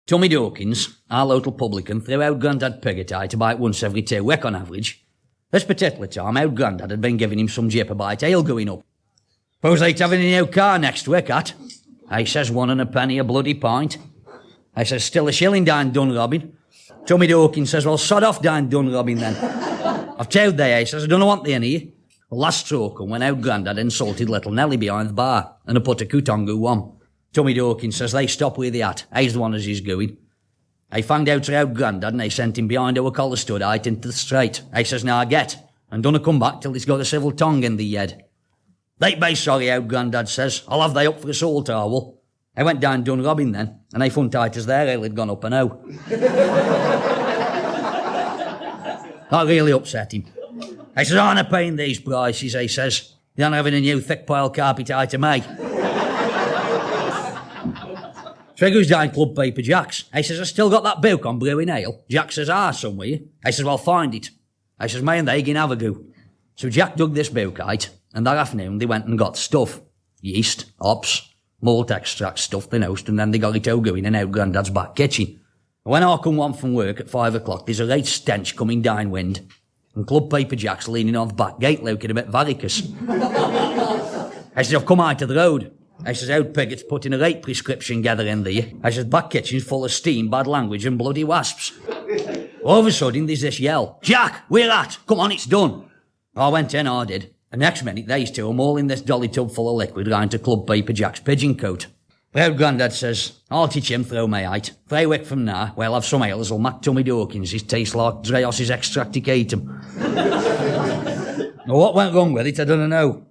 Tommy Dawkins, our local publican, threw Owd Grandad Piggott out about once every 2 weeks on average. This particular time, Owd Grandad had been giving him some jip about ale going up. "Suppose they'd having a new car next week, at?" I says, "1 a bloody pint." I says, "Still a shilling down Dunrobin." Tommy Dawkins says, "Well, sod off down Dunrobin then." "I've towed they," I says, "I don't want the any of you." Well, last straw come when Owd Grandad insulted little Nelly behind the bar, and I put a Kutongu one. Tommy Dawkins says, "They stop with the hat. He's the one as is going." I found out to Owd Grandad and they sent him behind our collar stud out into the straight. I says, "Now get, and don't come back till he's got a civil tongue in the head." "They'd be sorry," Owd Grandad says. "I'll have they up for assault, I will." I went down Dunrobin then, and I found out as their ale had gone up and out. That really upset him. I says, "I'm not paying these prices," I says. "They're not having a new thick pile carpet out of me." So I goes down Club Paper Jack's. I says, "I still got that book on brewing ale." Jack says, "Somewhere." I says, "Well, find it." I says, "Me and they can have a go." So Jack dug this book out, and that afternoon they went and got stuff. Yeast, hops, malt extract stuff they nosed, and then they got it all going in Owd Grandad's back kitchen. When I come home from work at 5 o'clock, there's a great stench coming downwind, and Club Paper Jack's leaning on the back gate looking a bit varicose. I says, "I've come out of the road." I says, "Owd Piggott's putting a great prescription together in there." I says, "Back kitchen's full of steam, bad language and bloody wasps." All of a sudden, there's this yell. "Jack, where at? Come on, it's done." I went in, I did. And next minute, these two are mauling this dolly tub full of liquid round to Club Paper Jack's pigeon coat. Owd Grandad says, "I'll teach him throw me out. 3 weeks from now, we'll have some ale as'll make Tommy Dawkins. It tastes like Dreos's extracticatum." Now, what went wrong with it, I don't know.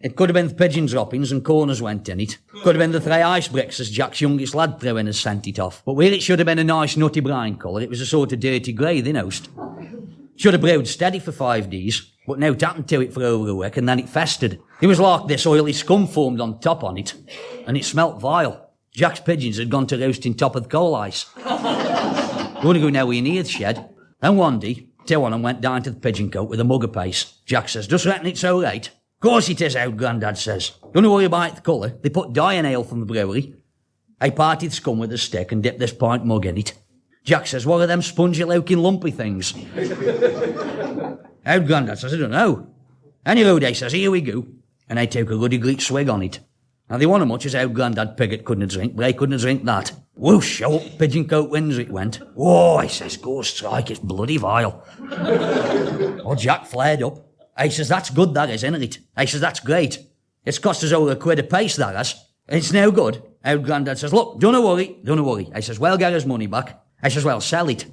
It could have been the pigeon droppings and corners went in it. Could have been the 3 ice bricks as Jack's youngest lad threw in as sent it off. But where it should have been a nice nutty brown colour, it was a sort of dirty grey, they nosed. Should have brewed steady for 5 days, but now it happened to it for over a week and then it festered. It was like this oily scum formed on top on it, and it smelt vile. Jack's pigeons had gone to roast in top of the coal ice. Wouldn't go nowhere near the shed. Then one day, 2 on them went down to the pigeon cote with a mug of paste. Jack says, "Just reckon it's all right?" "Course it is," Owd Grandad says. "Don't worry about the colour. They put dye in ale from the brewery." I parted the scum with a stick and dipped this pint mug in it. Jack says, "What are them spongy-looking lumpy things?" Owd Grandad says, "I don't know." Anyway, they says, "Here we go." And I took a ruddy great swig on it. Now, they wasn't much as Owd Grandad Piggott couldn't drink, but I couldn't drink that. Whoosh, up pigeon coat windows it went. "Whoa," I says, "go strike, it's bloody vile." Well, Jack flared up. I says, "That's good, that is, isn't it?" I says, "That's great. It's cost us over £1 a piece, that has. It's no good." Owd Grandad says, "Look, don't worry. I says, "Well, get his money back." I says, "Well, sell it."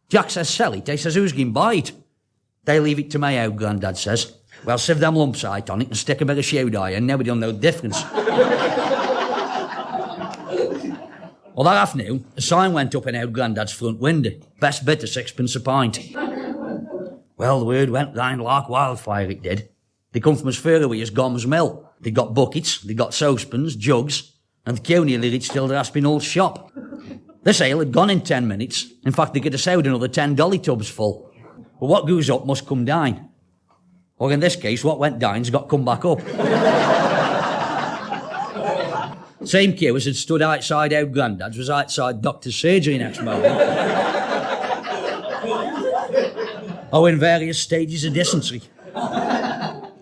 Jack says, "Sell it?" I says, "Who's going to buy it?" "They leave it to me," Owd Grandad says. "Well, sieve them lumps out on it and stick a bit of shoe dye and nobody'll know the difference." Well, that afternoon, a sign went up in Owd Grandad's front window. "Best bit of 6pence a pint." Well, the word went round like wildfire, it did. They come from as far away as Gom's Mill. They got buckets, they got saucepans, jugs, and the queue nearly reached till the Aspinall's shop. This ale had gone in 10 minutes. In fact, they could have sewed another 10 dolly tubs full. But what goes up must come down. Or in this case, what went down's got come back up. Same queue as had stood outside Owd Grandad's was outside doctor's surgery next morning. Oh, in various stages of dysentery.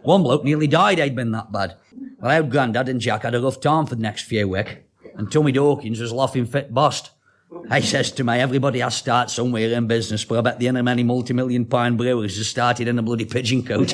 One bloke nearly died, he'd been that bad. Well, Owd Grandad and Jack had a rough time for the next few weeks, and Tommy Dawkins was laughing fit bust. I says to me, everybody has to start somewhere in business, but I bet the inner many multi-million-pound brewers has started in a bloody pigeon coat.